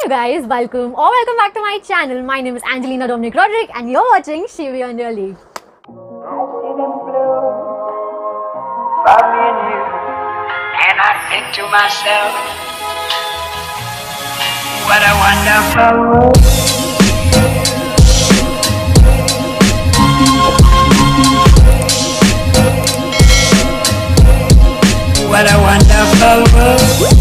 Hey guys, welcome back to my channel. My name is Angelina Dominic Roderick and you're watching Shivi on Your League. I see them blue for me and you, and I think to myself, what a wonderful world. What a wonderful world.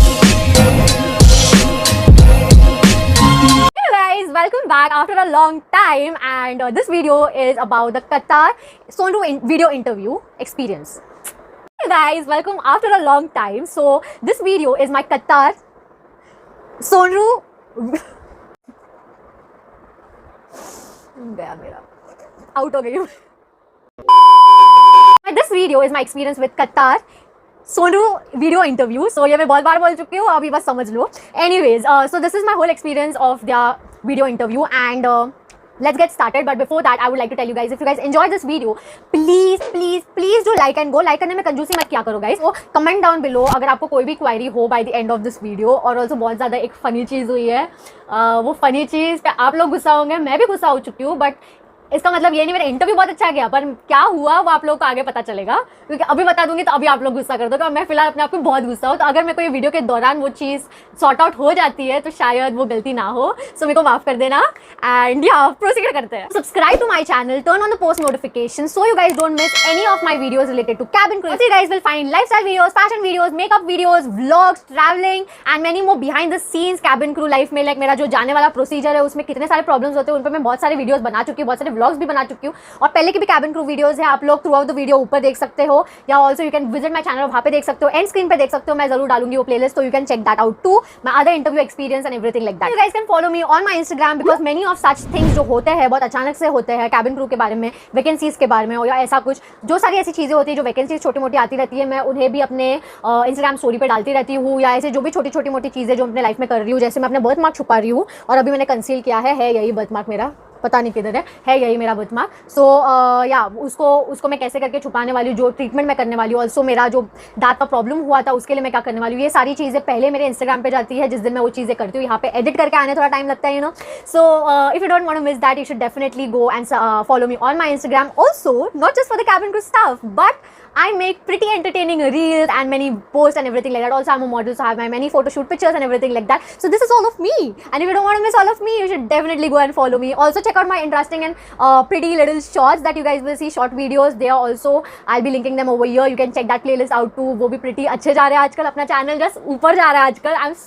Hey guys, welcome back after a long time, and this video is about the Qatar Sonru video interview experience. Hey guys, welcome after a long time. So this video is my Qatar Sonru गया मेरा out हो गई हूँ. This video is my experience with Qatar Sonru video interview. So ये मैं बहुत बार बोल चुकी हूँ, अभी बस समझ लो. Anyways, so this is my whole experience of their video interview, and let's get started. But before that, I would like to tell you guys, if you guys enjoy this video, please do like and go. Like करने में कंजूसी मत किया करो guys. So comment down below अगर आपको कोई भी query हो by the end of this video. और also बहुत ज़्यादा एक funny चीज़ हुई है, वो funny चीज़ पे आप लोग गुस्सा होंगे, मैं भी गुस्सा हो चुकी हूँ, बट इसका मतलब ये नहीं मेरा इंटरव्यू बहुत अच्छा गया, पर क्या हुआ वो आप लोगों को आगे पता चलेगा, क्योंकि अभी बता दूंगी तो अभी आप लोग गुस्सा कर दोगे और मैं फिलहाल अपने आप को बहुत गुस्सा हूँ. तो अगर मेरे को ये वीडियो के दौरान वो चीज़ सॉर्ट आउट हो जाती है तो शायद वो गलती ना हो, सो मेरे को माफ कर देना. एंड या प्रोसीड करते हैं. Subscribe to my channel, turn on the post notification so you guys don't miss any of my videos related to cabin crew. You guys will find lifestyle videos, fashion videos, makeup videos, vlogs, traveling and many more behind the scenes cabin crew life में. Like मेरा जो जाने वाला procedure है उसमें कितने सारे problems होते हैं उन पर मैं बहुत सारे वीडियोस बना चुकी हूँ, बहुत सारे व्लॉग्स भी बना चुकी हूँ, और पहले की भी कैबिन क्रू वीडियोस है, आप लोग थ्रू आउट द वीडियो ऊपर देख सकते हो, या also you can visit my channel, वहाँ पे देख सकते हो, एंड स्क्रीन पे देख सकते हो, मैं जरूर डालूंगी वो प्लेलिस्ट, तो you can check that out to my other interview experience and everything like that. You guys can follow me on my Instagram because many of such things जो होते हैं बहुत अचानक से होते हैं कैबिन क्रू के बारे में, वैकेंसीज के बारे में, या ऐसा कुछ जो सारी ऐसी चीज़ें होती है जो वैकेंसीज छोटी मोटी आती रहती है, मैं उन्हें भी अपने इंस्टाग्राम स्टोरी पर डालती रहती हूँ, या ऐसे जो भी छोटी मोटी चीज़ें जो अपने लाइफ में कर रही हूँ, जैसे मैं अपने बर्थ मार्क छुपा रही हूँ और अभी मैंने कंसील किया है यही बर्थ मार्क मेरा, पता नहीं किधर है यही मेरा बर्थ मार्क. सो या उसको मैं कैसे करके छुपाने वाली हूँ, जो ट्रीटमेंट मैं करने वाली हूँ, ऑल्सो मेरा जो दांत का प्रॉब्लम हुआ था उसके लिए मैं क्या करने वाली हूँ, ये सारी चीज़ें पहले मेरे इंस्टाग्राम पे जाती है जिस दिन मैं वो चीज़ें करती हूँ. यहाँ पे एडिट करके आने थोड़ा टाइम लगता है, you know. So if you don't want to miss that you should definitely go and follow me on my Instagram. Also not just for the cabin crew stuff, but I make pretty entertaining reels and many posts and everything like that. Also, I'm a model, so I have my many photo shoot pictures and everything like that. So this is all of me. And if you don't want to miss all of me, you should definitely go and follow me. Also, check out my interesting and pretty little shorts that you guys will see, short videos. They are also, I'll be linking them over here. You can check that playlist out too. वो भी pretty अच्छे जा रहे हैं आजकल, अपना channel just ऊपर जा रहा है आजकल. I'm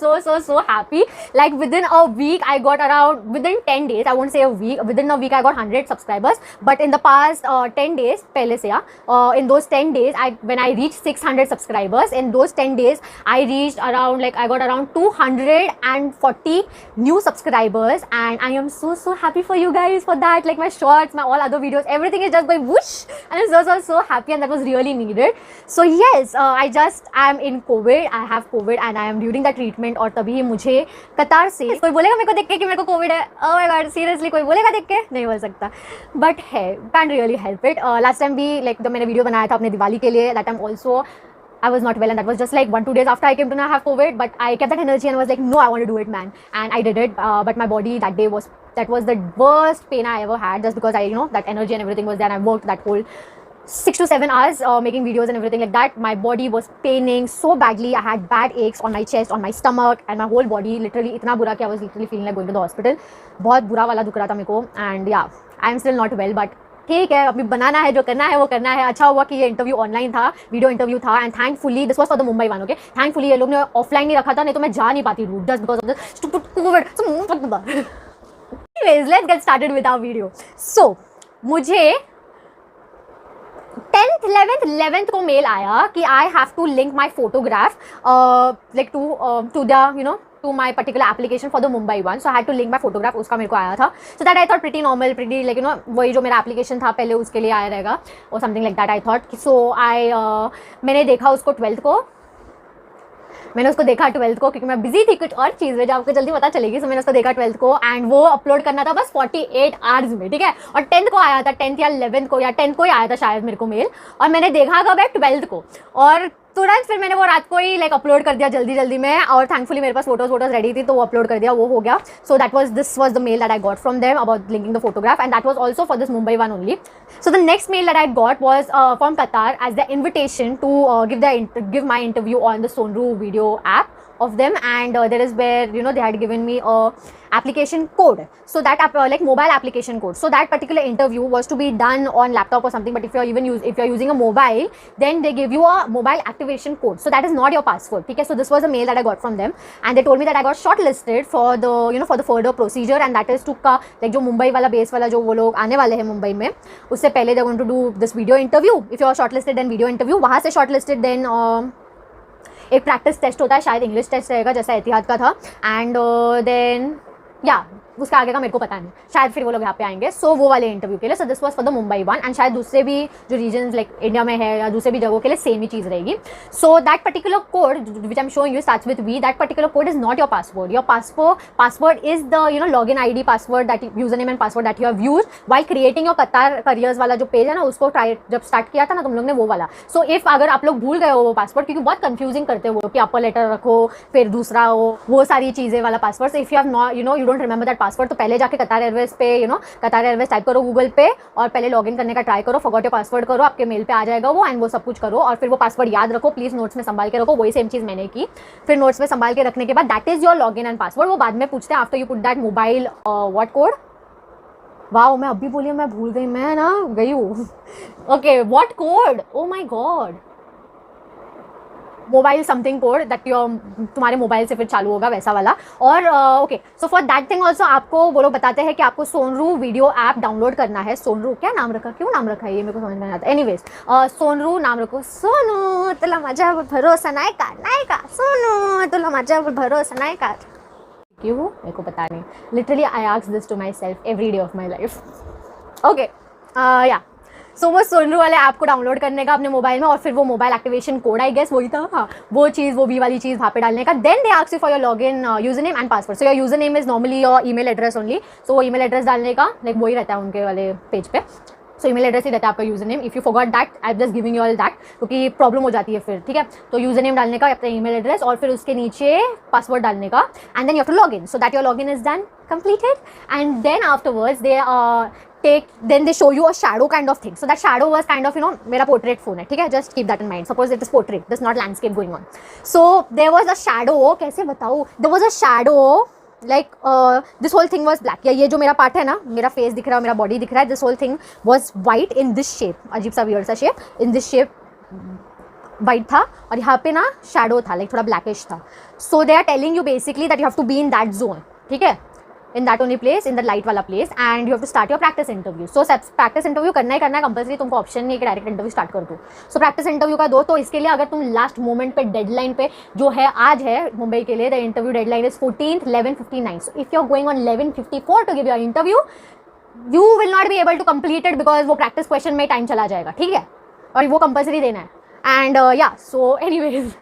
so happy. Like within a week, I got around, within 10 days, I won't say a week, within a week I got 100 subscribers. But in the past 10 days, पहले से in those 10 days, when I reached 600 subscribers, in those 10 days I reached around, like I got around 240 new subscribers, and I am so happy for you guys for that. Like my shorts, my all other videos, everything is just going whoosh, and I'm so happy, and that was really needed. So yes, I am in COVID, I have COVID and I am during the treatment, और तभी मुझे कतार से कोई बोलेगा मेरे को देख के कि मेरे को कोविड है, oh my god seriously कोई बोलेगा देख के, नहीं बोल सकता, but है, can't really help it. Last time भी like जब मैंने वीडियो बनाया था अपने दिवाली के लिए, that time also I was not well, and that was just like 1-2 days after I came to know I have COVID, but I kept that energy and I was like, no, I want to do it, man, and I did it. But my body that day was the worst pain I ever had, just because I, you know, that energy and everything was there, and I worked that whole 6 to 7 hours making videos and everything like that. My body was paining so badly. I had bad aches on my chest, on my stomach, and my whole body literally इतना बुरा कि I was literally feeling like going to the hospital. बहुत बुरा वाला दुख रहा था मेरे को, and yeah, I am still not well, but ठीक है, अभी बनाना है, जो करना है वो करना है. अच्छा हुआ कि ये इंटरव्यू ऑनलाइन था, वीडियो इंटरव्यू था, and thankfully this was for the Mumbai one. Okay, thankfully ये लोग ने ऑफलाइन नहीं रखा था, नहीं तो मैं जा नहीं पाती रूट, just because of the stupid covid. Anyways, let's get started with our video. So मुझे 10th 11th को मेल आया कि I have to link my photograph like to the you know to my particular application for the Mumbai one, so I had to link my photograph. उसका मेरे को आया था, so that I thought pretty normal, pretty like you know वही जो मेरा application था पहले उसके लिए आया रहेगा or something like that I thought. So मैंने देखा उसको 12th को, मैंने उसको देखा 12th को, क्योंकि मैं बिजी थी कुछ और चीज़ में जो आपको जल्दी पता चलेगी. सो मैंने उसको देखा 12th को, एंड वो अपलोड करना था बस 48 आवर्स में, ठीक है. और 10th को आया था, 10th या 11th को या 10th को ही आया था शायद मेरे को मेल, और मैंने देखा कब है 12th को, और तुरंत फिर मैंने वो रात को ही लाइक अपलोड कर दिया जल्दी जल्दी में, और थैंकफुली मेरे पास फोटोज रेडी थी तो वो अपलोड कर दिया, वो हो गया. So this was the mail that I got from them about linking the photograph, and that was also for this Mumbai one only. So the next mail that I got was from Qatar as the invitation to give my interview on the Sonru video app of them, and there is where they had given me a application code, so that like mobile application code. So that particular interview was to be done on laptop or something, but if you're using a mobile, then they give you a mobile activation code, so that is not your password. Okay, so this was a mail that I got from them, and they told me that I got shortlisted for the for the further procedure, and that is to like जो मुंबई वाला base वाला जो वो लोग आने वाले हैं मुंबई में, उससे पहले they're going to do this video interview. If you are shortlisted then video interview, वहाँ से shortlisted then एक प्रैक्टिस टेस्ट होता है, शायद इंग्लिश टेस्ट रहेगा जैसा एतिहाद का था, एंड देन या उसका आगे का मेरे को पता नहीं, शायद फिर वो लोग यहाँ पे आएंगे. सो वो वाले इंटरव्यू के लिए. सो this was for the Mumbai one, and शायद दूसरे भी जो रीजन लाइक इंडिया में है या दूसरे भी जगहों के लिए सेम ही चीज़ रहेगी. So that particular code which I am showing you starts with V. That particular code is not your password. Your password is the log in ID password, that user name and password that you have used while creating your Qatar careers वाला जो page है ना, उसको try जब start किया था ना तुम लोग ने वो वाला. सो इफ अगर आप लोग भूल गए हो वो पासवर्ड, क्योंकि बहुत कंफ्यूजिंग करते हो कि अपर लेटर रखो फिर दूसरा हो, वो सारी चीज़ें वाला password. If you have not you don't remember that password, तो पहले जाके कतार एयरवेज पे कतार एयरवेज टाइप करो गूगल पे, और पहले लॉगिन करने का ट्राई करो, फॉरगॉट योर पासवर्ड करो, आपके मेल पे आ जाएगा वो, एंड वो सब कुछ करो, और फिर वो पासवर्ड याद रखो प्लीज़, नोट्स में संभाल के रखो. वही सेम चीज़ मैंने की. फिर नोट्स में संभाल के रखने के बाद that is your login and password. वो बाद में पूछते हैं after you put that mobile what code. Wow, मैं अभी बोली मैं भूल गई, मैं ना गई हूँ. Okay, what code, oh my god, mobile something code that तुम्हारे मोबाइल से फिर चालू होगा वैसा वाला. और okay, so for that thing also आपको वो लोग बताते हैं कि आपको सोनरू वीडियो ऐप डाउनलोड करना है. सोनरू क्या नाम रखा, क्यों नाम रखा है ये मेरे को समझ में नहीं आता. एनीवेज सोनरू नाम रखो. सोनू तुला माझ्यावर भरोसा नाही का, सोनू तुला माझ्यावर भरोसा नाही का. क्यों मेरे को पता नहीं. Literally I ask this to myself every day of my life. Okay yeah, so वो सोनरू वाले ऐप को डाउनलोड करने का अपने मोबाइल में, और फिर वो mobile activation code I guess वही था, हाँ वो चीज़, वो भी वाली चीज़ वहाँ पे डालने का. Then they ask you for your login user name and password. So your user name is normally your email address only. So वो ईमेल एड्रेस डालने का लाइक वही रहता है उनके वाले पेज पे. सो ईमेल एड्रेस ही रहता है आपका user name. If you forgot that I am just giving you all that, क्योंकि प्रॉब्लम हो जाती है फिर. ठीक है, तो यूजर नेम डालने का अपना ईमेल एड्रेस, और फिर उसके नीचे पासवर्ड डालने का, and then you have to log in. So that your log in is done, completed, and then afterwards then they show you a shadow kind of thing. So that shadow was kind of मेरा portrait phone है, ठीक है, just keep that in mind. Suppose it is portrait, there's not landscape going on. So there was a shadow, कैसे बताऊँ, there was a shadow like this whole thing was black. ये जो मेरा part है ना, मेरा फेस दिख रहा है, मेरा बॉडी दिख रहा है, this whole thing was white in this shape, अजीब सा weird सा shape, in this shape white था, और यहाँ पे ना शैडो था लाइक थोड़ा ब्लैकिश था. So they are telling you basically that you have to be in that zone. ठीक है, in that only place, in the light वाला place, and you have to start your practice interview. So practice interview करना है compulsory, तुमको option नहीं है कि direct interview start कर दो. सो प्रैक्टिस इंटरव्यू का दो. तो इसके लिए अगर तुम लास्ट मोमेंट पे डेडलाइन पे जो है आज है मुंबई के लिए, the interview deadline is 14th 11:59. So if you are going on 11:54 to give your interview, you will not be able to complete it because वो प्रैक्टिस क्वेश्चन में टाइम चला जाएगा. ठीक है, और वो कंपल्सरी देना है. एंड या सो एनीवेज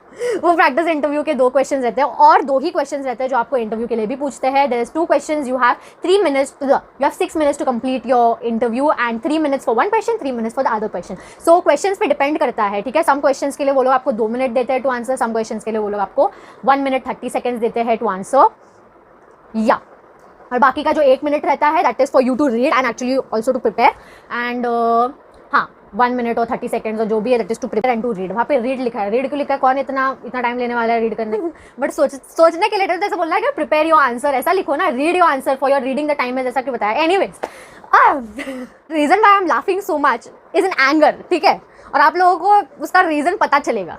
वो प्रैक्टिस इंटरव्यू के 2 क्वेश्चंस रहते हैं, और 2 ही क्वेश्चंस रहते हैं जो आपको इंटरव्यू के लिए भी पूछते हैं. There is 2 questions, you have 3 minutes you have 6 minutes to complete your interview, and 3 minutes for one question, 3 minutes for the other question. So questions पे डिपेंड करता है. ठीक है, सम क्वेश्चंस के लिए वो लोग आपको 2 मिनट देते हैं टू आंसर, सम क्वेश्चंस के लिए वो लोग आपको 1 minute 30 seconds देते हैं टू आंसर. या और बाकी का जो 1 मिनट रहता है that is for you to read and actually also to prepare. And हाँ 1 minute और 30 seconds और जो भी है that is to prepare and to read. वहाँ पे रीड लिखा है. रीड क्यों लिखा है, कौन इतना टाइम लेने वाला है रीड करने. बट सोचने के लिए जैसे बोल रहा है कि प्रिपेयर योर आंसर, ऐसा लिखो ना, read your answer for your reading the time है, जैसा कि बताया. Anyways reason why I am laughing so much is an anger. ठीक है, और आप लोगों को उसका रीजन पता चलेगा.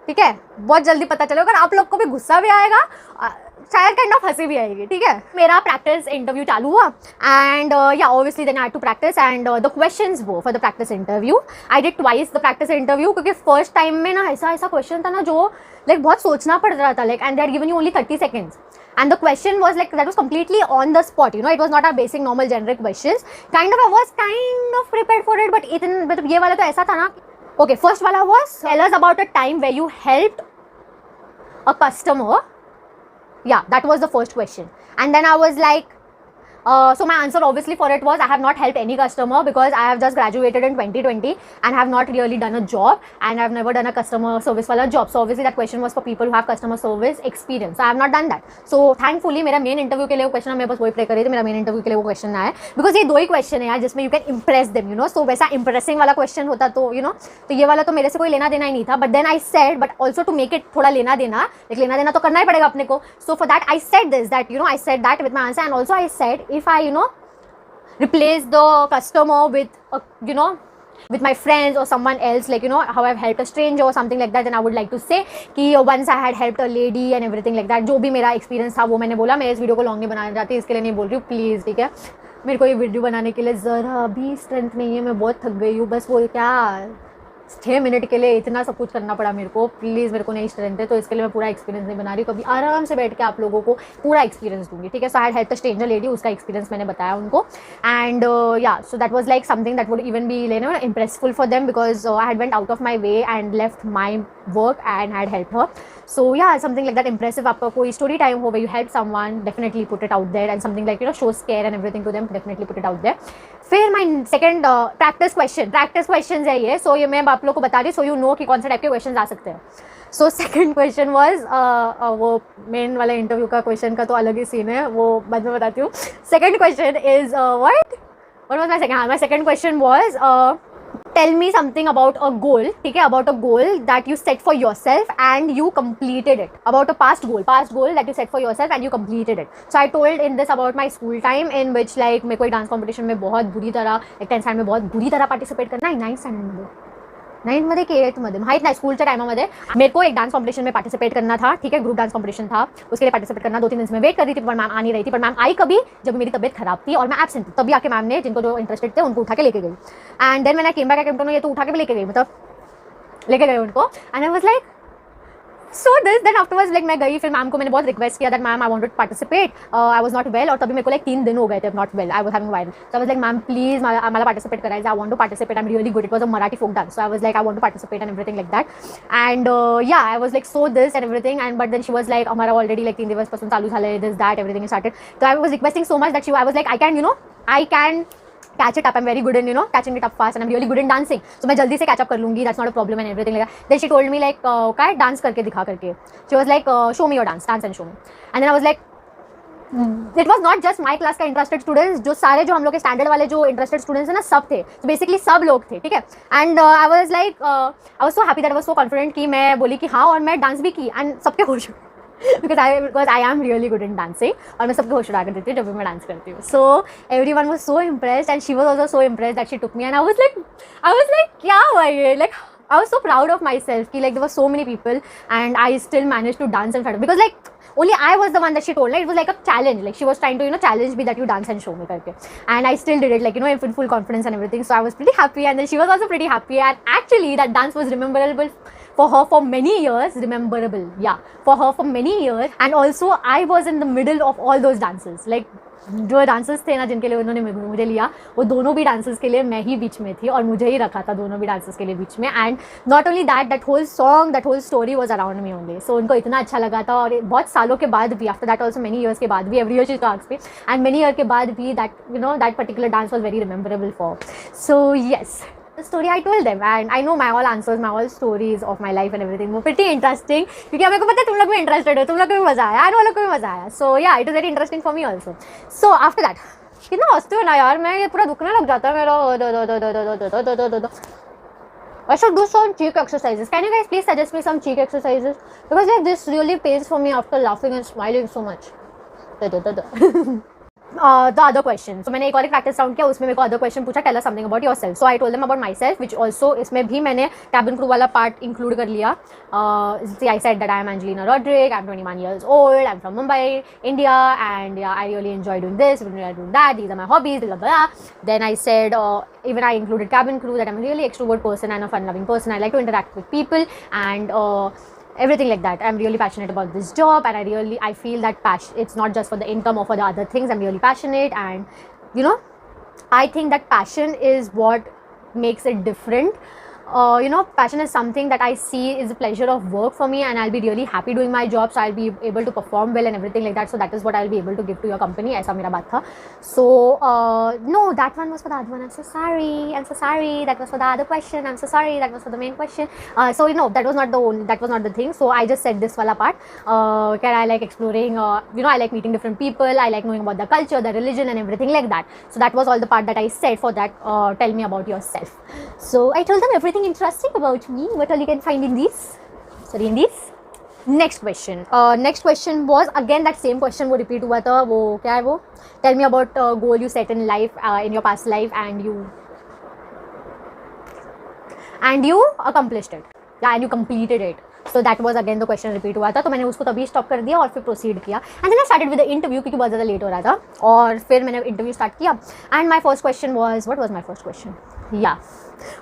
ठीक है, बहुत जल्दी पता चलेगा. अगर आप लोग को भी गुस्सा भी आएगा, शायद काइंड ऑफ हंसी भी आएगी. ठीक है, मेरा प्रैक्टिस इंटरव्यू चालू हुआ, and yeah obviously then I had to practice, and the questions वो for the practice interview I did twice the practice interview, क्योंकि फर्स्ट टाइम में ना ऐसा क्वेश्चन था ना जो लाइक बहुत सोचना पड़ रहा था, like and they had given you only 30 seconds. And the question was like that was completely on the spot, it was not our basic normal generic questions. I was kind of prepared for it, but मतलब ये वाला तो ऐसा था ना. Okay, first wala was tell us about a time where you helped a customer. Yeah, that was the first question. And then I was like, So my answer obviously for it was I have not helped any customer because I have just graduated in 2020 and have not really done a job and I have never done a customer service wala job. So obviously that question was for people who have customer service experience. So I have not done that. So thankfully मेरा main interview के लिए वो question मैं बस वही play कर रही थी. मेरा main interview के लिए वो question आया because ये दो ही question है यार जिसमें you can impress them, you know. So वैसा impressing वाला question होता तो you know, तो ये वाला तो मेरे से कोई लेना देना ही नहीं था. But then I said, but also to make it थोड़ा लेना देना, like लेना देना तो करना ही पड़ेगा अपने को. So for that I said this, that you know, I said that with my answer, and also I said if I, you know, replace the customer with you know, with my friends or someone else, like you know how I've helped a stranger or something like that, then I would like to say कि once I had helped a lady and everything like that. जो भी मेरा experience था वो मैंने बोला. मैं इस वीडियो को लॉन्ग नहीं बनाना चाहती, इसके लिए नहीं बोल रही हूँ प्लीज़, ठीक है. मेरे को ये वीडियो बनाने के लिए ज़रा भी स्ट्रेंथ नहीं है, मैं बहुत थक गई हूँ. बस वो क्या 6 मिनट के लिए इतना सब कुछ करना पड़ा मेरे को. प्लीज़ मेरे को नहीं स्ट्रेंथ है, तो इसके लिए मैं पूरा एक्सपीरियंस नहीं बना रही. कभी आराम से बैठ के आप लोगों को पूरा एक्सपीरियंस दूंगी, ठीक है. So I had help the stranger lady, उसका एक्सपीरियंस मैंने बताया उनको. And yeah so that was like something that would even be you know impressful for them because I had went out of my way and left my work and had help her. So yeah, something like that impressive. आपका कोई story time हो where you help someone, definitely put it out there, and something like you know shows care and everything to them, definitely put it out there. फिर my second practice questions है ये. So ये मैं आप लोग को बता रही हूँ, so you know कि कौन से टाइप के questions आ सकते हैं. So second question was वो मेन वाला इंटरव्यू का क्वेश्चन का तो अलग ही सीन है, वो बाद में बताती हूँ. Second question is what was my second? My second question was tell me something about a goal, ठीक है, about a goal that you set for yourself and you completed it. About a past goal that you set for yourself and you completed it. So I told in this about my school time in which like मेरे को dance competition में बहुत बुरी तरह, एक 10th standard में बहुत बुरी तरह पार्टिसिपेट करना है. 9th स्टँडर्ड मध्ये 9th मध्ये की 8th मध्ये माहीत नाही, स्कूलच्या टाइमामध्ये मेरे को एक डांस कॉम्पिटिशन में पार्टिसिपेट करना था, ठीक है. ग्रुप डांस कॉम्पिटिशन था, उसके लिए पार्टिसिपेट करना. 2-3 दिन से मैं वेट कर रही थी पर मैम आ नहीं रही थी. पर मैम आई कभी जब मेरी तबीयत खराब थी और मैं एब्सेंट थी, तभी आके मैम ने जिनको जो इंटरेस्टेड थे उनको उठा के लेके गई. एंड देन मैंने केम बैक अटेम्प्ट ये तो उठा के भी लेके गई, मतलब लेके गए उनको. And I was like so this. Then afterwards like मैं गई, फिर मैम को मैंने बहुत रिक्वेस्ट किया that ma'am I wanted to participate. I was not well और तभी मेरे को लाइक 3 दिन हो गए थे not well. I was having viral. So I was like ma'am please मला पार्टिसिपेट करायचं. I want to participate. I am really good. It was a Marathi folk dance. So I was like I want to participate and everything like that. And yeah I was like so this and everything. And but then she was like हमारा already like 3 दिवसपासून चालू झालं this that everything started. So I was requesting so much that she I was like I can you no I can catch it up. I'm very good in, you know, catching it up fast and I'm really good in dancing. So मैं जल्दी से catch up कर लूँगी. That's not a problem and everything like that. Then she told me like क्या dance करके दिखा करके. She was like show me your dance and show me. And then I was like it was not just my class का interested students, जो सारे जो हम लोग के standard वाले जो interested students हैं ना सब थे. So basically सब लोग थे, ठीक है. And I was like I was so happy that I was so confident कि मैं बोली कि हाँ और मैं डांस भी की and सबके खुश because I am really good in dancing और मैं सबको होश उड़ा कर देती हूँ जब भी मैं डांस करती हूँ. So everyone was so impressed and she was also so impressed that she took me and I was like क्या हुआ ये, like I was so proud of myself कि like there were so many people and I still managed to dance in front of, because like only I was the one that she told, like it was like a challenge, like she was trying to you know challenge me that you dance and show me करके. And I still did it like you know in full confidence and everything. So I was pretty happy and then she was also pretty happy and actually that dance was rememberable for her for many years. For her for many years. And also I was in the middle of all those dances, like जो dancers थे ना जिनके लिए उन्होंने मुझे लिया, वो दोनों भी डांसर्स के लिए मैं ही बीच में थी और मुझे ही रखा था दोनों भी डांसर्स के लिए बीच में. And not only that whole song, that whole story was around me only. So उनको इतना अच्छा लगा था और बहुत सालों के बाद भी, after that also many years के बाद भी, every year she talks me and many year के बाद भी that you know that particular dance was very rememberable for. So yes, the story I told them and I know my all answers, my all stories of my life and everything were pretty interesting क्योंकि मेरे को पता है तुम लोग भी interested हो, तुम लोग को भी मज़ा आया, तुम लोग को भी मज़ा आया. So yeah, it was very interesting for me also. So after that कितना हंसती हो ना यार, मैं ये पूरा दुखने लग जाता है मेरा. I should do some cheek exercises. Can you guys please suggest me some cheek exercises because like this really pays for me after laughing and smiling so much. The other question. So मैंने एक और practice round किया, उसमें मेरे को other question पूछा, tell us something about yourself. So I told them about myself which also इसमें भी मैंने कैबिन क्रू वाला पार्ट इंक्लूड कर लिया. I said that I am Angelina Rodrick, I am 21 years old, I am from Mumbai, India, and I really enjoy doing this, doing that, these are my hobbies, blah blah. Then I said even I included cabin crew, that I'm a really extrovert person and a fun loving person. I like to interact with people and everything like that. I'm really passionate about this job and I feel that passion, it's not just for the income or for the other things. I'm really passionate and you know I think that passion is what makes it different you know, passion is something that I see is a pleasure of work for me, and I'll be really happy doing my job, so I'll be able to perform well and everything like that. So that is what I'll be able to give to your company. ऐसा मेरा बात था. So no, that one was for the other one. I'm so sorry. That was for the other question. I'm so sorry. That was for the main question. So you know, that was not the thing. So I just said this wala part. Can I like exploring? You know, I like meeting different people. I like knowing about the culture, the religion, and everything like that. So that was all the part that I said for that. Tell me about yourself. So I told them everything interesting about me. What all you can find in these? Sorry, in these. Next question. Next question was again that same question वो repeat हुआ था. वो क्या है वो? Tell me about goal you set in life, in your past life, and you accomplished it. Yeah, and you completed it. So that was again the question repeat हुआ था. तो मैंने उसको तभी stop कर दिया और फिर proceed किया. And then I started with the interview क्योंकि बहुत ज़्यादा late हो रहा था. और फिर मैंने interview start किया. And my first question was, what was my first question? Yeah.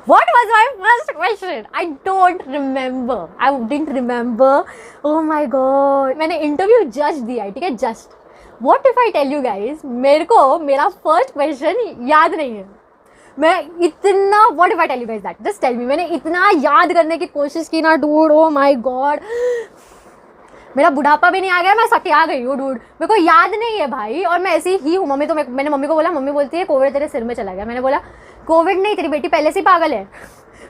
What was my first question? I don't remember. I didn't remember. Oh my god. मैंने interview just दिया है, ठीक है? Just. What if I tell you guys, मेरे को मेरा first question याद नहीं है. मैं इतना what if I tell you guys that? Just tell me. मैंने इतना याद करने की कोशिश की ना dude. Oh my god. मेरा बुढ़ापा भी नहीं आ गया, मैं सटिया गई हूँ डूड. मेरे को याद नहीं है भाई, और मैं ऐसी ही हूँ. मैंने मम्मी को बोला, मम्मी बोलती है कोविड तेरे सिर में चला गया. मैंने बोला कोविड नहीं, तेरी बेटी पहले से ही पागल है.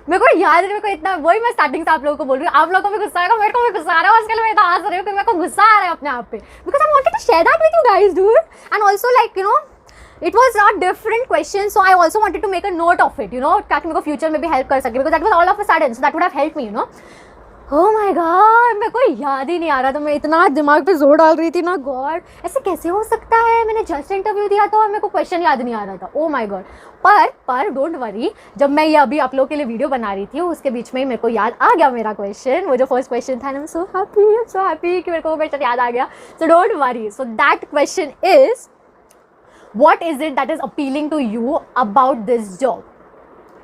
मेरे को याद नहीं, मेरे को इतना, वही मैं स्टार्टिंग से आप लोगों को बोल रही हूँ. आप लोगों को भी गुस्सा आएगा, मेरे को भी गुस्सा आ रहा है. आजकल मैं इतना हंस रही हूँ कि मेरे को गुस्सा आ रहा है अपने आप पे, because I wanted to share that with you guys dude. And also like you know, it was a different question, so I also wanted to make a note of it, you know, ताकि मेरे को future में भी help कर सके, because that was all of a sudden, so that would have helped me, you know. Oh my god, मेरे को याद ही नहीं आ रहा था. मैं इतना दिमाग पे जोर डाल रही थी ना. गॉड, ऐसे कैसे हो सकता है? मैंने जस्ट इंटरव्यू दिया था और मेरे को क्वेश्चन याद नहीं आ रहा था. Oh my God. पर डोंट वरी, जब मैं ये अभी आप लोगों के लिए वीडियो बना रही थी उसके बीच में मेरे को याद आ गया मेरा क्वेश्चन. वो जो फर्स्ट क्वेश्चन था, आई एम सो हैप्पी कि मेरे को वो क्वेश्चन याद आ गया. So don't worry. So that question is, what is it that is appealing to you about this job?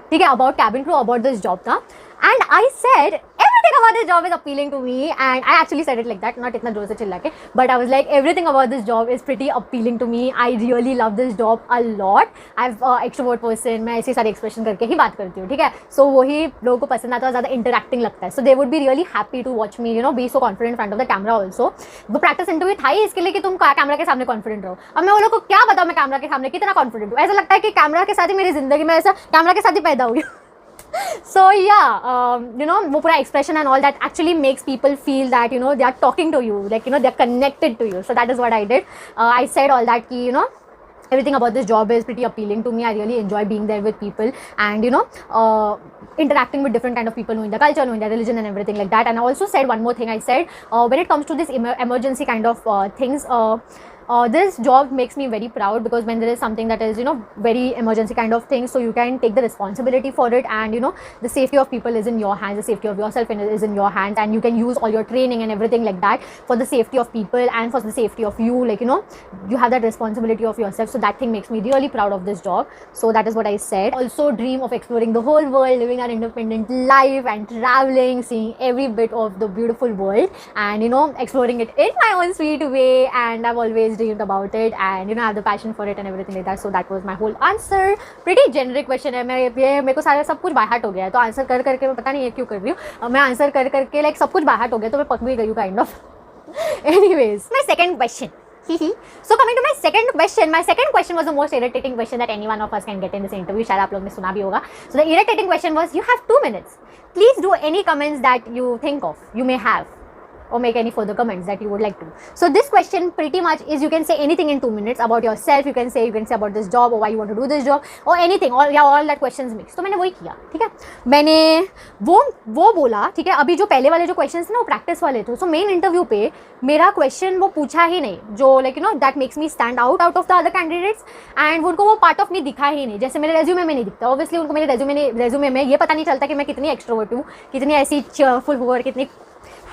ठीक है, about cabin crew, about this job था. And I said everything about this job is appealing to me, and I actually said it like that, not इतना जोर से चिल्ला के, but I was like everything about this job is pretty appealing to me. I really love this job a lot. I'm extrovert person, मैं ऐसी सारी expression करके ही बात करती हूँ, ठीक है. So वही लोगों को पसंद आता है, ज़्यादा interacting लगता है. So they would be really happy to watch me, you know, be so confident in front of the camera also. वो practice interview था ही इसके लिए कि तुम कैमरा के सामने confident रहो. अब मैं वो लोगों को क्या बताऊँ, मैं कैमरा के सामने कितना confident हूँ. ऐसा लगता है कि कैमरा के साथ ही मेरी ज़िंदगी में, ऐसा कैमरा के साथ ही पैदा हुई. So yeah, you know, वो पूरा expression and all that actually makes people feel that, you know, they are talking to you, like, you know, they are connected to you. So that is what I did. I said all that ki, you know, everything about this job is pretty appealing to me. I really enjoy being there with people and, you know, interacting with different kind of people, knowing the culture, knowing the religion and everything like that. And I also said one more thing. I said when it comes to this emergency kind of things, this job makes me very proud, because when there is something that is, you know, very emergency kind of thing, so you can take the responsibility for it, and you know, the safety of people is in your hands, the safety of yourself is in your hands, and you can use all your training and everything like that for the safety of people and for the safety of you, like, you know, you have that responsibility of yourself. So that thing makes me really proud of this job. So that is what I said. Also dream of exploring the whole world, living an independent life and traveling, seeing every bit of the beautiful world, and you know, exploring it in my own sweet way. And I've always dreamed about it, and you know, I have the passion for it and everything like that. So that was my whole answer. Pretty generic question है. मेरे को सारा सब कुछ by heart हो गया है, तो आंसर कर करके मैं पता नहीं ये क्यों कर रही हूँ. मैं आंसर कर करके लाइक सब कुछ बाय हार्ट हो गया, तो मैं पक भी गई हूँ kind of. Anyways, my second question. So coming to my second question was the most irritating question that any one of us can get in this interview. शायद आप लोग ने सुना भी होगा. So the irritating question was, you have 2 minutes. Please do any comments that you think of, you may have, or make any further comments that you would like to. So this question pretty much is, you can say anything in 2 minutes about yourself. You can say about this job, or why you want to do this job, or anything, all that questions mix. तो मैंने वही किया, ठीक है. मैंने वो बोला, ठीक है. अभी जो पहले वाले जो questions थे ना, वो practice वाले थे. So main interview पे मेरा question वो पूछा ही नहीं, जो like, you know, that makes me stand out of the other candidates, and उनको वो part of me दिखा ही नहीं, जैसे मेरे resume में नहीं दिखता. Obviously उनको मेरे resume में ये पता नहीं चलता कि मैं कितनी extrovert हूँ, कितनी ऐसी cheerful हूँ, और कितनी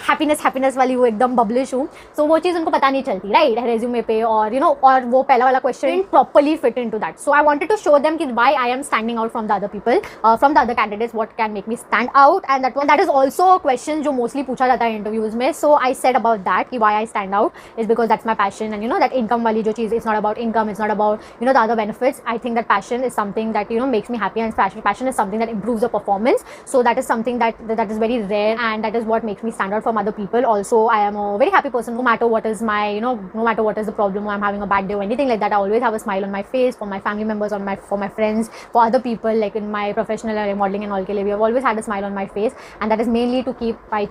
हैप्पीनेस वाली वो एकदम बबलिश हूँ. So वो चीज़ उनको पता नहीं चलती, right? रेज्यूमे पे और और वो पहला वाला question properly fit into that. So I wanted to show them कि why I am standing out from the other people, from the other candidates, what can make me stand out, and that is also a question जो mostly पूछा जाता है interviews में. So I said about that कि why I stand out is because that's my passion, and that income वाली जो चीज़, it's not about income, it's not about the other benefits. I think that passion is something that makes me happy, and passion is something that improves the performance. So that is something that is very rare, and that is what makes me stand out from other people. Also, I am a very happy person, no matter what is my no matter what is the problem, or I'm having a bad day or anything like that. I always have a smile on my face for my family members, for my friends, for other people, like in my professional modeling and all के लिए भी I've always had a smile on my face, and that is mainly to keep my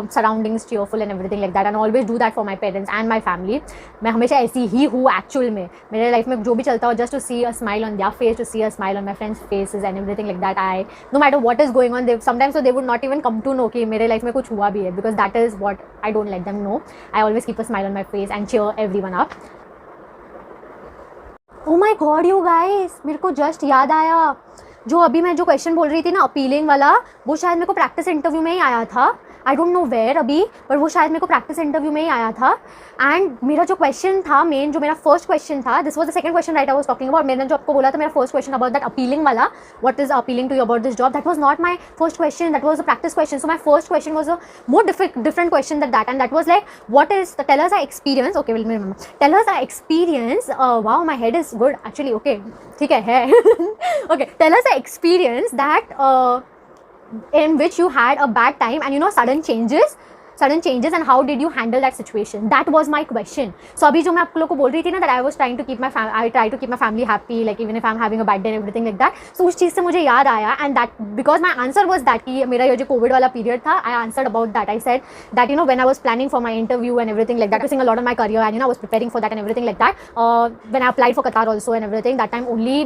surroundings cheerful and everything like that, and I always do that for my parents and my family. मैं हमेशा ऐसी ही हूँ actual में, मेरे life में जो भी चलता हो, just to see a smile on their face, to see a smile on my friends' faces and everything like that. I, no matter what is going on, sometimes so they would not even come to know कि मेरे life में कुछ हुआ भी है, because that is what I don't let them know. I always keep a smile on my face and cheer everyone up. Oh my god, you guys, मेरे को just याद आया, जो अभी मैं जो क्वेश्चन बोल रही थी ना, अपीलिंग वाला, वो शायद मेरे को प्रैक्टिस इंटरव्यू में ही आया था. आई डोंट नो वेयर अभी, पर वो शायद मेरे को प्रैक्टिस इंटरव्यू में ही आया था. एंड मेरा जो क्वेश्चन था मेन, जो मेरा फर्स्ट क्वेश्चन था, this was the second question right I was talking about. मैंने जो आपको बोला था मेरा first question about that appealing वाला, what is appealing to you about this job, that was not my first question, that was a practice question. So my first question was a more different question that and that was like, what is tell us our experience. Okay, will remember, tell us our experience. Wow, my head is good actually. Okay, ठीक है. Okay, tell us our experience that in which you had a bad time and sudden changes, and how did you handle that situation. That was my question. So अभी जो मैं आप लोगों को बोल रही थी ना, that I was trying to keep I try to keep my family happy, like even if I'm having a bad day and everything like that. So उस चीज़ से मुझे याद आया, and that because my answer was that कि मेरा ये जो Covid वाला पीरियड था, I answered about that. I said that when I was planning for my interview and everything like that, focusing a lot on my career, and I was preparing for that and everything like that. When I applied for Qatar also and everything, that time only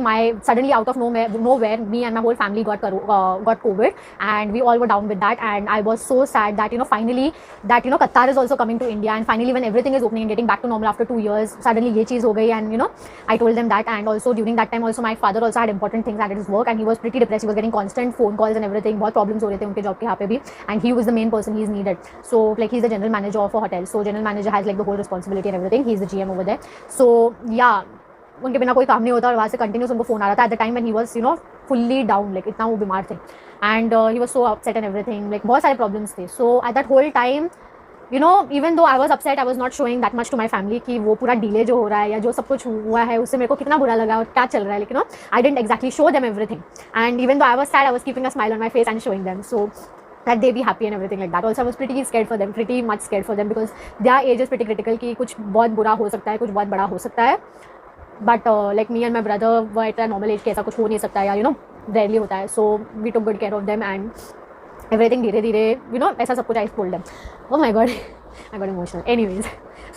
suddenly out of nowhere, me and my whole family got COVID, and we all were down with that, and I was so sad that finally that Qatar is also coming to India, and finally when everything is opening and getting back to normal after 2 years, suddenly ये चीज़ हो गई. And I told them that, and also during that time also my father also had important things at his work, and he was pretty depressed. He was getting constant phone calls and everything. बहुत problems हो रहे थे उनके job के यहाँ पे भी, and he was the main person he is needed. So like he's the general manager of a hotel, so general manager has like the whole responsibility and everything. He's the GM over there. So yeah, उनके बिना कोई काम नहीं होता, और वहाँ से continuous उनको फ़ोन आ रहा था. At the time when he was fully down, like इतना वो बीमार थे, and he was so upset and everything, like बहुत सारे प्रॉब्लम्स थे. So at that whole time even though I was upset, I was not showing that much to my family कि वो पूरा डिले जो हो रहा है या जो सब कुछ हुआ है उससे मेरे को कितना बुरा लगा और क्या चल रहा है. लेकिन I didn't exactly show them everything, and even though I was sad, I was keeping a smile on my face and showing them, so that they be happy and everything like that. Also I was pretty scared for them, pretty much scared for them, because their age is pretty critical कि कुछ बहुत बुरा हो सकता है, कुछ बहुत बड़ा हो सकता है. But like me and my brother were at a normal age कि ऐसा कुछ हो नहीं सकता, या rarely होता है. So we took good care of them, and everything धीरे धीरे ऐसा सब कुछ I told them. Oh my god, I got emotional. Anyways,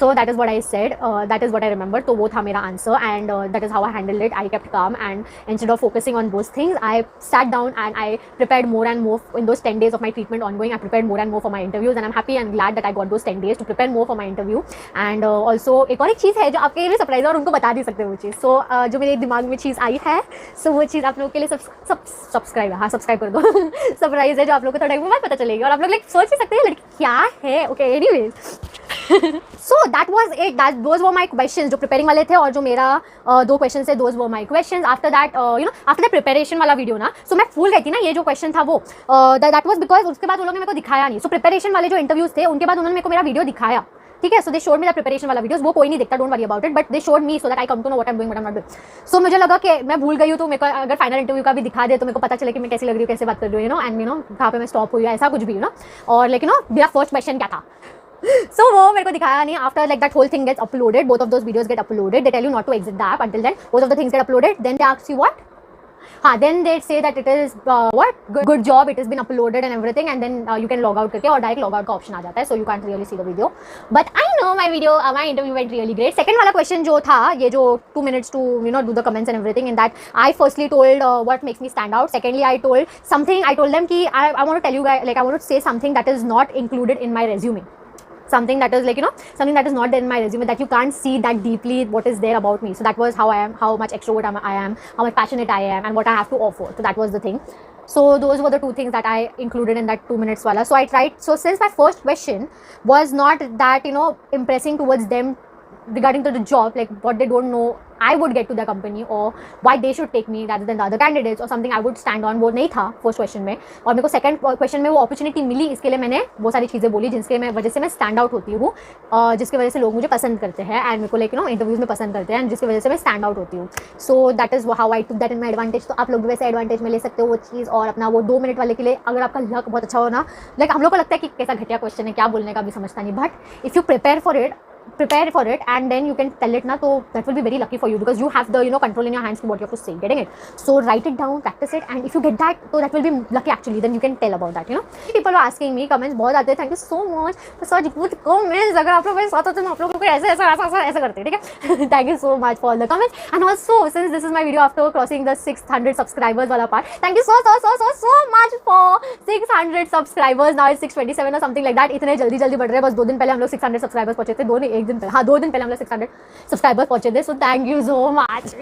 so that is what I said, that is what I remember. तो वो था मेरा answer, and that is how I handled it. I kept calm, and instead of focusing on those things, I sat down and I prepared more and more in those 10 days of my treatment ongoing. I prepared more and more for my interviews, and I'm happy and glad that I got those 10 days to prepare more for my interview. And also एक और एक चीज़ है जो आपके लिए surprise है और उनको बता नहीं सकते वो चीज़. So जो मेरे दिमाग में चीज़ आई है, so वो चीज़ आप लोगों के लिए सब्सक्राइब, हाँ सब्सक्राइब कर दो. सरप्राइज है जो आप लोगों को थोड़ा बाद पता चलेगी, और आप लोग सोच ही सकते हैं लड़की क्या है. Okay, anyways, so that was it. Those were my questions जो प्रिपेयरिंग वाले थे, और जो मेरा 2 क्वेश्चन थे, those were my questions. After that after the preparation वाला वीडियो ना, so मैं फूल गई थी ना, ये जो क्वेश्चन था वो that was because उसके बाद उन लोगों ने मेरे को दिखाया नहीं. So preparation वाले जो इंटरव्यूज थे उनके बाद उन्होंने मेरे को मेरा वीडियो दिखाया, ठीक है. So they showed me the preparation वाला वीडियोस, वो कोई नहीं देखता, don't worry about it, but they showed me so that I come to know what I am doing, what I am not doing. So मुझे लगा कि मैं भूल गई हूँ, तो मेरे को अगर फाइनल इंटरव्यू का भी दिखा दे तो मेरे को पता चले कि मैं कैसी लग रही हूँ, कैसे बात कर रही हूँ, एंड कहाँ पे मैं स्टॉप हुई, ऐसा कुछ भी और लेकिन मेरा फर्स्ट क्वेश्चन क्या था. So वो मेरे को दिखाया नहीं. After like that whole thing gets uploaded, both of those videos get uploaded. They tell you not to exit the app until then. Both of the things get uploaded. Then they ask you what? Then they say that it is what good job, it has been uploaded and everything, and then you can log out करके, और direct log out का option आ जाता है, so you can't really see the video. But I know my interview went really great. Second वाला question जो था, ये जो 2 minutes to do the comments and everything, in that I firstly told what makes me stand out. Secondly, I told them कि I want to tell you guys, like I want to say something that is not included in my resume. Something that is like something that is not there in my resume, that you can't see that deeply what is there about me. So that was how I am, how much extrovert I am, how much passionate I am, and what I have to offer. So that was the thing. So those were the two things that I included in that 2 minutes wala. So I tried. So since my first question was not that, you know, impressing towards them regarding to the job, like what they don't know I would get to the company or why they should take me rather than the other candidates or something I would stand on, वो नहीं था first question में. और मेरे को second question में वो opportunity मिली, इसके लिए मैंने वो सारी चीज़ें बोली जिसके वजह से मैं स्टैंड आउट होती हूँ, जिसकी वजह से लोग मुझे पसंद करते हैं एंड मेरे को लाइक, यू नो, इंटरव्यूज़ में पसंद करते हैं एंड जिसकी वजह से मैं स्टैंड आउट होती हूँ. So that is how I took that in my advantage. तो आप लोग भी वैसे एडवांटेज में ले सकते हो वो चीज़. और अपना वो 2 मिनट वाले के लिए अगर आपका लक बहुत अच्छा हो ना, लाइक हम लोग को लगता है कि कैसा घटिया क्वेश्चन है, क्या बोलने का भी समझता नहीं, but if you prepare for it and then you can tell it na, so that will be very lucky for you because you have the, you know, control in your hands to what you have to say, getting it. So write it down, practice it, and if you get that, so that will be lucky actually, then you can tell about that, you know. People are asking me, comments बहुत आते हैं, thank you so much for such good comments. अगर आप लोग मेरे साथ होते हैं तो आप लोग ऐसे करते हैं, ठीक है. Thank you so much for all the comments. And also since this is my video after crossing the 600 subscribers वाला part, thank you so much for 600 subscribers. Now it's 627 or something like that. इतने जल्दी बढ़ रहे हैं. बस 2 दिन पहले हम लोग 600 subscribers पहुंचे थे. 2 दिन पहले हम लोग 600 सब्सक्राइबर्स पहुंचे थे. So thank you so much.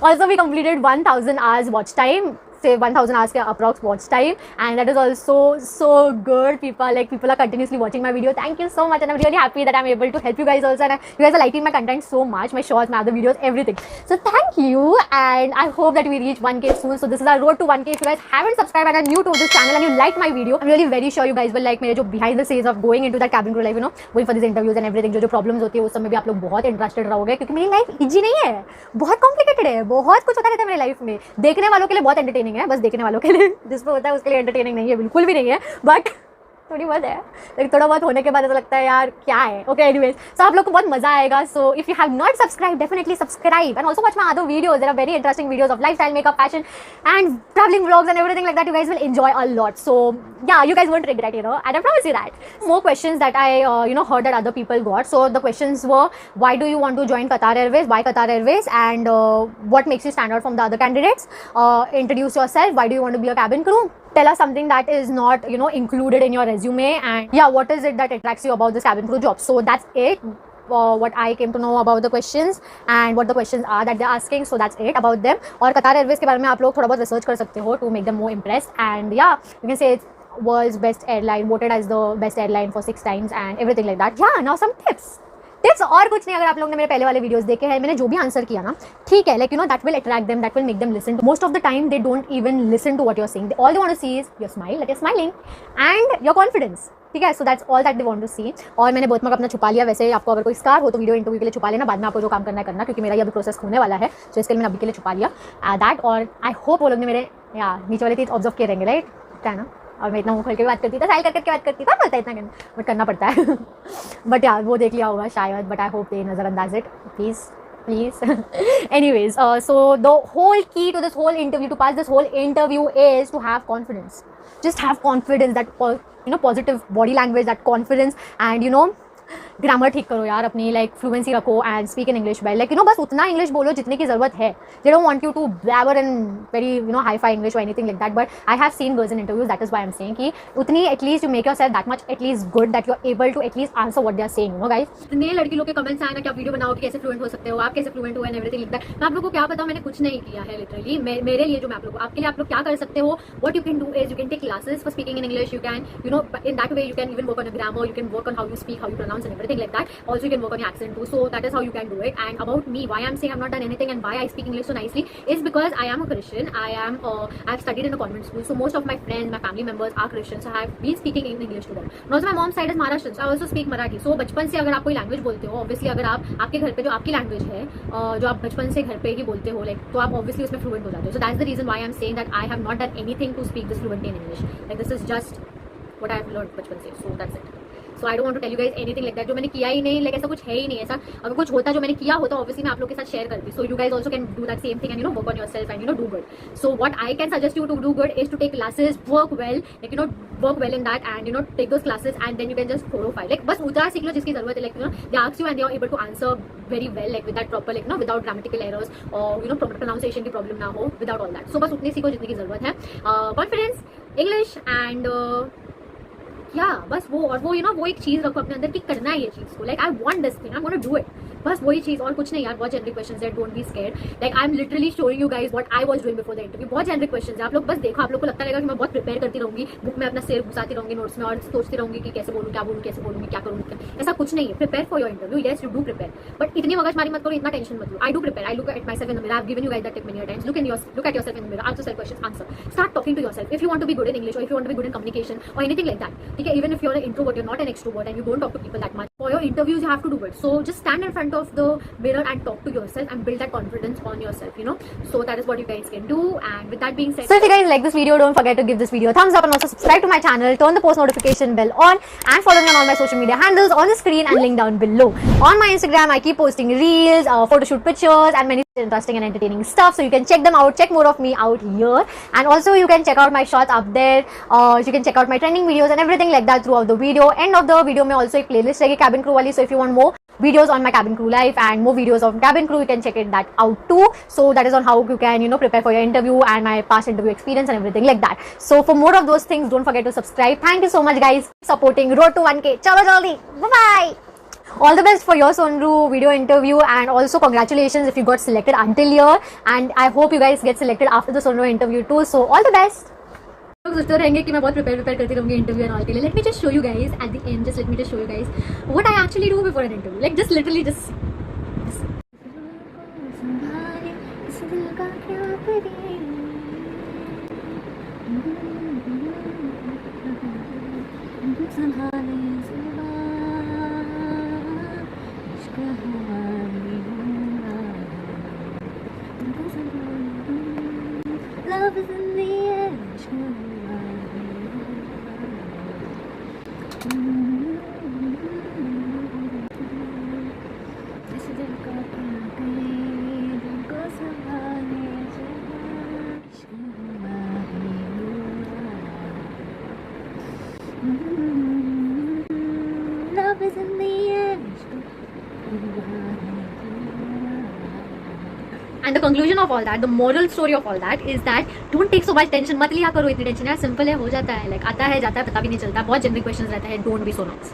Also we completed 1000 hours watch time, say 1000 hours के approx watch time, and that is also so good. People are continuously watching my video. Thank you so much, and I'm really happy that I'm able to help you guys also, and you guys are liking my content so much, my shorts, my other videos, everything. So thank you, and I hope that we reach 1K soon. So this is our road to 1K. If you guys haven't subscribed and are new to this channel and you like my video, I'm really very sure you guys will like मेरे जो behind the scenes of going into that cabin crew life, you know, going for these interviews and everything. जो problems होती है उस समय भी आप लोग बहुत इंटरेस्टेड रहोगे, क्योंकि मेरी लाइफ इजी नहीं है, बहुत कॉम्प्लिकेटेड है, बहुत कुछ होता रहता है मेरी लाइफ में. देखने वालों के लिए बहुत एंटरटेनिंग है, बस देखने वालों के लिए, जिसको होता है उसके लिए एंटरटेनिंग नहीं है, बिल्कुल भी नहीं है, बट थोड़ी बहुत है. लेकिन थोड़ा बहुत होने के बाद ऐसा लगता है यार क्या है. ओके, एनीवेज, सो आप लोग को बहुत मजा आएगा. So if you have not subscribe, definitely subscribe and also watch my other videos. There are very interesting videos of lifestyle, makeup, fashion and travelling vlogs and everything like that. You guys will enjoy a lot. So yeah, you guys won't regret, you know, and I promise you that. More questions that I you know, heard that other people got. So the questions were, why do you want to join Qatar Airways, why Qatar Airways, and what makes you stand out from the other candidates, introduce yourself, why do you want to be a cabin crew, tell us something that is not, you know, included in your resume, and yeah, what is it that attracts you about this cabin crew job. So that's it. What I came to know about the questions and what the questions are that they're asking. So that's it about them. और Qatar Airways के बारे में आप लोग थोड़ा बहुत research कर सकते हो to make them more impressed. And yeah, you can say it's world's best airline, voted as the best airline for 6 times and everything like that. Yeah, now some tips और कुछ नहीं. अगर आप लोगों ने मेरे पहले वाले वीडियोस देखे हैं, मैंने जो भी आंसर किया ना, ठीक है, like, you know, that will attract them, that will make them listen. Most of the time they don't even listen to what you are saying. All they want to see is your smile, that you are smiling, and your confidence. ठीक है, so that's all that they want to see. और मैंने बहुत अपना छुपा लिया. वैसे आपको अगर कोई स्कार हो तो वीडियो इंटरव्यू के लिए छुपा लेना, बाद में आपको जो काम करना है करना, क्योंकि मेरा ये अभी प्रोसेस होने वाला है. सो इसके लिए मैंने अभी के लिए छुपा लिया दैट. और आई होप वो लोग ने मेरे नीचे वाले चीज़ ऑब्जर्व किए रहेंगे, राइट, है ना. और मैं इतना मुँह खोल के बात करती था, साइल करके बात करती था, बोलता है इतना, बट करना पड़ता है. बट यार वो देख लिया होगा शायद, बट आई होप दे नज़रअंदाज it, please. Anyways, so the whole key to this whole interview, to pass this whole interview, is to have confidence. Just have confidence, that, you know, positive body language, that confidence, and, you know, grammar ठीक करो यार अपनी, like fluency रखो and speak in English well, like, you know, बस उतना English बोलो जितने की जरूरत है. They don't want you to blabber in very, you know, hi-fi English और anything like that. But I have seen girls in interviews, that is why I am saying कि उतनी at least you make yourself that much at least good that you are able to at least answer what they are saying, you know guys. इतने लड़की लोग के comments आए ना कि आप वीडियो बनाओ कि कैसे फ्लुएंट हो सकते हो, आप कैसे फ्लुएंट हो एंड एवरीथिंग लाइक दैट. मैं आप लोगों को क्या पता, मैंने कुछ नहीं किया है लिटरली. मेरे लिए जो मैं आप लोगों को, आपके लिए आप लोग क्या कर सकते हो, what you can do is you can take classes for speaking in English. You can, you know, in that way you can even work on grammar, you can work on how you speak, how you pronounce and everything like that. Also you can work on your accent too, so that is how you can do it. And about me, why I'm saying I've not done anything and why I speak English so nicely is because I am a Christian. I've studied in a convent school, so most of my friends, my family members are Christians, so I have been speaking in English to them. And also my mom's side is Maharashtrian, so I also speak Marathi. So बचपन से अगर आप कोई language बोलते हो, obviously अगर आप आपके घर पे जो आपकी लैंग्वेज है, जो आप बचपन से घर पे ही बोलते हो, लाइक, तो आप ऑब्वियसली उसमें फ्लुएंट हो जाते हो. So that's the reason why I am saying that I have not done anything to speak this fluently in English. Like, this is just what I have learned बचपन से. So that's it. So I don't want to tell you guys anything like that, जो मैंने किया ही नहीं, like ऐसा कुछ है ही नहीं. ऐसा अगर कुछ होता जो मैंने किया होता, ऑब्वियसली मैं आप लोग के साथ शेयर करती. So you guys also can do that same thing and, you know, work on yourself and, you know, do good. So what I can suggest you to do good is to take classes, work well, like, you know, work well in that and, you know, take those classes and then you can just 4 or 5, like, बस उतना सीख लो जिसकी जरूरत है. Like, you no, they ask you and they are able to answer very well, like with that proper, like, no, without grammatical errors और, you know, proper pronunciation की problem ना हो, विदाउट ऑल दैट. सो बस उतनी सीखो जितनी की जरूरत है. कॉन्फिडेंस, इंग्लिश एंड या बस वो, और वो, यू नो, वो एक चीज़ रखो अपने अंदर कि करना है ये चीज़ को. Like, I want this thing, I want to do it. बस वही चीज़ और कुछ नहीं यार, बहुत जेनरिक क्वेश्चंस है, don't be scared. Like I am literally showing you guys what I was doing before the interview. बहुत जेनरिक क्वेश्चंस है, आप लोग बस देखो, आप लोग को लगता रहेगा कि मैं बहुत प्रिपेयर करती रहूंगी, बुक में अपना सिर घुसाती रहूंगी नोट्स में और सोचती रहूंगी कि कैसे बोलूँ, क्या बोलूँ, कैसे बोलूँगी, क्या करूँ। ऐसा कुछ नहीं है। Prepare for your interview, yes you do prepare, but इतनी मगजमारी मत करो, इतना टेंशन मत लो। I do prepare, I look at myself in the mirror, I have given you guys that tip many times. Look at yourself in the mirror, ask yourself questions, answer, start talking to yourself if you want to be good in English or if you want to be good in communication or anything like that. Okay, even if you're an introvert, you're not an extrovert and you don't talk to people that much, for your interviews you have to do it. So just stand in front of the mirror and talk to yourself and build that confidence on yourself, you know. So that is what you guys can do. And with that being said, so if you guys like this video, don't forget to give this video a thumbs up and also subscribe to my channel, turn the post notification bell on and follow me on all my social media handles on the screen and link down below. On my Instagram I keep posting reels, photo shoot pictures and many interesting and entertaining stuff, so you can check them out, check more of me out here. And also you can check out my shorts up there, you can check out my trending videos and everything like that throughout the video. End of the video mein also ek playlist रहेगी cabin crew वाली, so if you want more videos on my cabin crew life and more videos of cabin crew, you can check it that out too. So that is on how you can, you know, prepare for your interview and my past interview experience and everything like that. So for more of those things, don't forget to subscribe. Thank you so much guys, supporting Road to 1K. Chalo jaldi, bye bye. All the best for your Sonru video interview, and also congratulations if you got selected until here, and I hope you guys get selected after the Sonru interview too. So all the best. लोग सोचते रहेंगे कि मैं बहुत prepare करती रहूंगी interview and all के लिए. Let me just show you guys at the end, just let me just show you guys what I actually do before an interview. Like just literally just love is in the air. Love is in the air. And the conclusion of all that, the moral story of all that is that don't take so much tension. मत लिया करो इतनी tension यार, simple है, हो जाता है. Like आता है जाता है, पता भी नहीं चलता. बहुत जनरल क्वेश्चंस रहता है. Don't B so nervous.